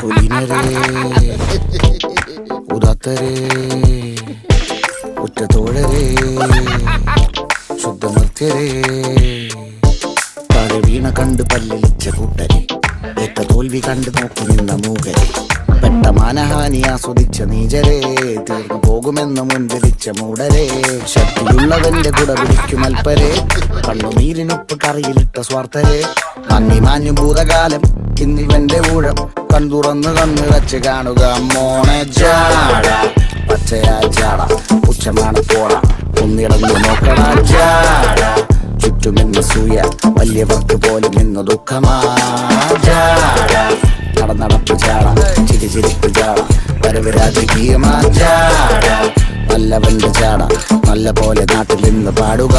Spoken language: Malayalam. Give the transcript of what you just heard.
കുലീനരേ ഉദാത്തരേ ഉറ്റത്തോഴരേ ശുദ്ധമർത്യരേ താഴെ വീണ കണ്ട് പല്ലിളിച്ച കൂട്ടരെ ഏറ്റ തോൽവി കണ്ട് നോക്കി നിന്ന മൂകരെ പെട്ട മാനഹാനി ആസ്വദിച്ച നീചരെ തീർന്നു പോകുമെന്ന് മുൻപിരിച്ച മൂടരെ ശക്തിയുള്ളവന്റെ കുട പിടിക്കും അൽപ്പരെ കണ്ണുനീരിനൊപ്പ് കറിയിലിട്ട സ്വാർത്ഥരെ മങ്ങി മാഞ്ഞു ഭൂതകാലം ഇന്നിവന്റെ ഊഴം കൺതുറന്ന് കണ്ണിറച്ച് കാണുക മോണെ ജാട പച്ചയാ ജാട ഉച്ചമാണ് പോട ഒന്നിടന്നു നോക്കടാ ജാട ചുറ്റുമെന്ന് സൂയ വലിയവർക്ക് പോലും ഇന്ന് ദുഃഖമാ ജാട നടപ്പ് ചാട ചിരിച്ചിരിപ്പ് ചാട വരവ് രാജകീയമാ ജാട നല്ലവന്റെ ചാട നല്ല പോലെ നാട്ടിൽ നിന്ന് പാടുക.